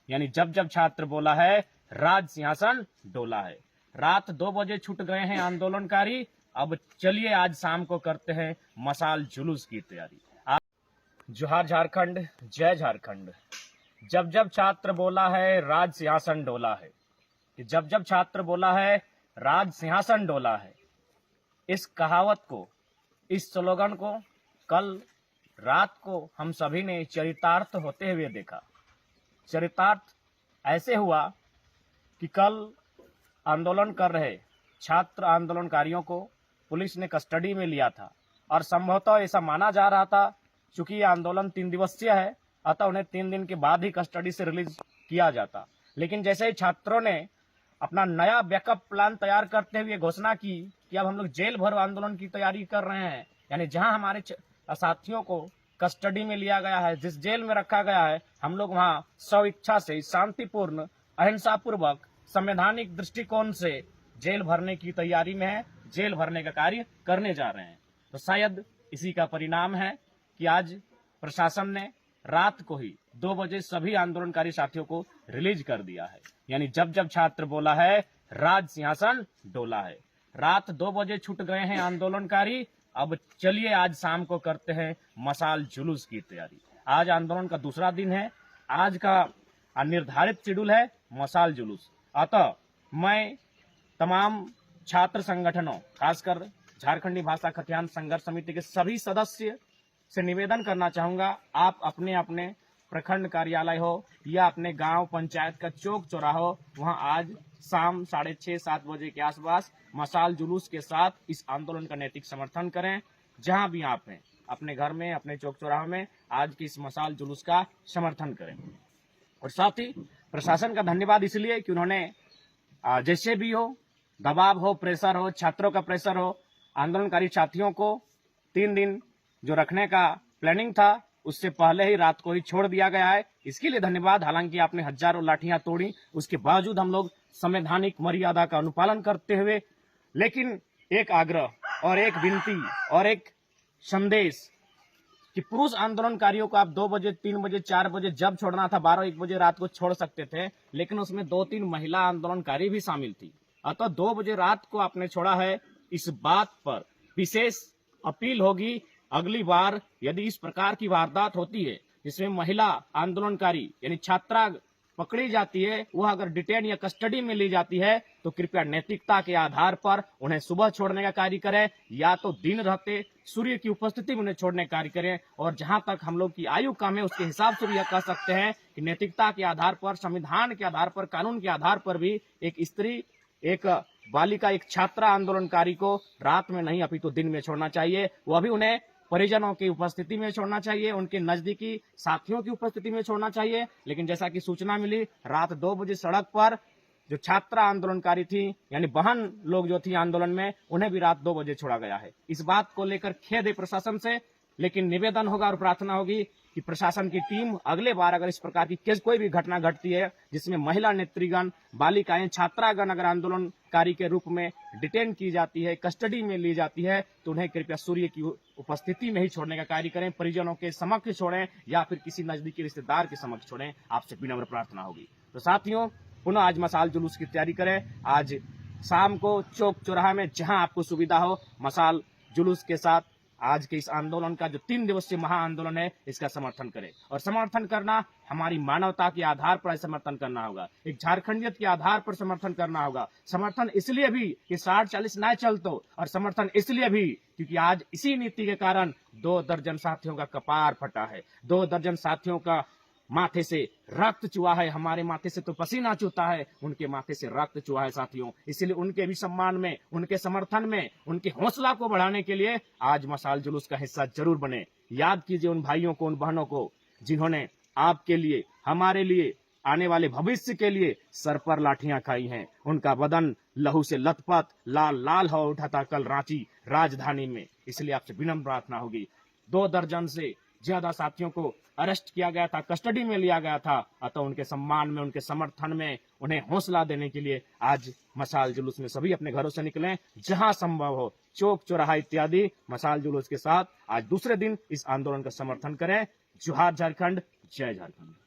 यानी जब जब छात्र बोला है राज सिंहासन डोला है। रात 2 बजे छूट गए हैं आंदोलनकारी, अब चलिए आज शाम को करते हैं मशाल जुलूस की तैयारी। जोहार झारखंड, जय झारखंड। जब जब छात्र बोला है राज सिंहासन डोला है, कि जब जब छात्र बोला है राज सिंहासन डोला है, इस कहावत को, इस स्लोगन को कल रात को हम सभी ने चरितार्थ होते हुए देखा। चरितार्थ ऐसे हुआ कि कल आंदोलन कर रहे छात्र आंदोलनकारियों को पुलिस ने कस्टडी में लिया था और संभवतः ऐसा माना जा रहा था चूंकि ये आंदोलन 3 दिवसीय है, अतः उन्हें 3 दिन के बाद ही कस्टडी से रिलीज किया जाता। लेकिन जैसे ही छात्रों ने अपना नया बैकअप प्लान तैयार करते हुए घोषणा की कि अब हम लोग जेल भरो आंदोलन की तैयारी कर रहे हैं, यानी जहां हमारे साथियों को कस्टडी में लिया गया है, जिस जेल में रखा गया है, हम लोग वहां स्व इच्छा से शांतिपूर्ण अहिंसा पूर्वक संवैधानिक दृष्टिकोण से जेल भरने की तैयारी में है, जेल भरने का कार्य करने जा रहे हैं। तो शायद इसी का परिणाम है कि आज प्रशासन ने रात को ही 2 बजे सभी आंदोलनकारी साथियों को रिलीज कर दिया है। यानी जब जब छात्र बोला है राज सिंहासन डोला है। रात 2 बजे छूट गए हैं आंदोलनकारी, अब चलिए आज शाम को करते हैं मशाल जुलूस की तैयारी। आज आंदोलन का दूसरा दिन है, आज का निर्धारित शेड्यूल है मशाल जुलूस। अतः मैं तमाम छात्र संगठनों, खासकर झारखंडी भाषा खतियान संघर्ष समिति के सभी सदस्य से निवेदन करना चाहूंगा, आप अपने अपने प्रखंड कार्यालय हो या अपने गांव पंचायत का चौक चौराहा हो, वहां आज शाम 6:30-7 बजे के आसपास मशाल जुलूस के साथ इस आंदोलन का नैतिक समर्थन करें। जहां भी आप हैं, अपने घर में, अपने चौक चौराहा में आज की इस मशाल जुलूस का समर्थन करें। और साथ ही प्रशासन का धन्यवाद इसलिए कि उन्होंने जैसे भी हो, दबाव हो, प्रेशर हो, छात्रों का प्रेशर हो, आंदोलनकारी साथियों को 3 दिन जो रखने का प्लानिंग था उससे पहले ही रात को ही छोड़ दिया गया है। इसके लिए धन्यवाद। हालांकि आपने हजारों लाठियां तोड़ी, उसके बावजूद हम लोग संवैधानिक मर्यादा का अनुपालन करते हुए, लेकिन एक आग्रह और एक विनती और एक संदेश कि पुरुष आंदोलनकारियों को आप 2 बजे, 3 बजे, 4 बजे जब छोड़ना था, 12-1 बजे रात को छोड़ सकते थे, लेकिन उसमें 2-3 महिला आंदोलनकारी भी शामिल थी। अतः 2 बजे रात को आपने छोड़ा है। इस बात पर विशेष अपील होगी, अगली बार यदि इस प्रकार की वारदात होती है जिसमें महिला आंदोलनकारी यानी छात्रा पकड़ी जाती है, वह अगर डिटेन या कस्टडी में ली जाती है, तो कृपया नैतिकता के आधार पर उन्हें सुबह छोड़ने का कार्य करें, या तो दिन रहते सूर्य की उपस्थिति में उन्हें छोड़ने का कार्य करें। और जहां तक हम लोग की आयु कम है, उसके हिसाब से भी यह कह सकते हैं कि नैतिकता के आधार पर, संविधान के आधार पर, कानून के आधार पर भी एक स्त्री, एक बालिका, एक छात्रा आंदोलनकारी को रात में नहीं अपितु दिन में छोड़ना चाहिए। वह भी उन्हें परिजनों की उपस्थिति में छोड़ना चाहिए, उनके नजदीकी साथियों की उपस्थिति में छोड़ना चाहिए। लेकिन जैसा कि सूचना मिली, रात 2 बजे सड़क पर जो छात्रा आंदोलनकारी थी, यानी बहन लोग जो थी आंदोलन में, उन्हें भी रात 2 बजे छोड़ा गया है। इस बात को लेकर खेद है प्रशासन से, लेकिन निवेदन होगा और प्रार्थना होगी कि प्रशासन की टीम अगले बार अगर इस प्रकार की कोई भी घटना घटती है जिसमें महिला नेत्रीगण, बालिकाएं, छात्रागण अगर आंदोलनकारी के रूप में डिटेन की जाती है, कस्टडी में ली जाती है, तो उन्हें कृपया सूर्य की उपस्थिति में ही छोड़ने का कार्य करें, परिजनों के समक्ष छोड़ें या फिर किसी नजदीकी रिश्तेदार के समक्ष छोड़ें। आपसे विनम्र प्रार्थना होगी। तो साथियों, पुनः आज मशाल जुलूस की तैयारी करें। आज शाम को चौक चौराहा में जहां आपको सुविधा हो, मशाल जुलूस के साथ आज के इस आंदोलन का जो 3 दिवसीय महा आंदोलन है, इसका समर्थन करें। और समर्थन करना हमारी मानवता के आधार पर समर्थन करना होगा, एक झारखंडियत के आधार पर समर्थन करना होगा। समर्थन इसलिए भी कि 60-40 ना चलतो, और समर्थन इसलिए भी क्योंकि आज इसी नीति के कारण 2 दर्जन साथियों का कपार फटा है, 2 दर्जन साथियों का माथे से रक्त चुहा है। हमारे माथे से तो पसीना चूता है, उनके माथे से रक्त चुहा है साथियों। इसलिए उनके भी सम्मान में, उनके समर्थन में, उनके हौसला को बढ़ाने के लिए आज मशाल जुलूस का हिस्सा जरूर बने। याद कीजिए उन भाइयों को, उन बहनों को जिन्होंने आपके लिए, हमारे लिए, आने वाले भविष्य के लिए सर पर लाठियां खाई हैं। उनका बदन लहू से लथपथ, लाल लाल हो उठा था कल रांची राजधानी में। इसलिए आपसे विनम्र प्रार्थना होगी। 2 दर्जन से ज्यादा साथियों को अरेस्ट किया गया था, कस्टडी में लिया गया था। अतः उनके सम्मान में, उनके समर्थन में, उन्हें हौसला देने के लिए आज मशाल जुलूस में सभी अपने घरों से निकलें, जहां संभव हो चौक चौराहा इत्यादि मशाल जुलूस के साथ आज दूसरे दिन इस आंदोलन का समर्थन करें। जोहार झारखंड, जय झारखंड।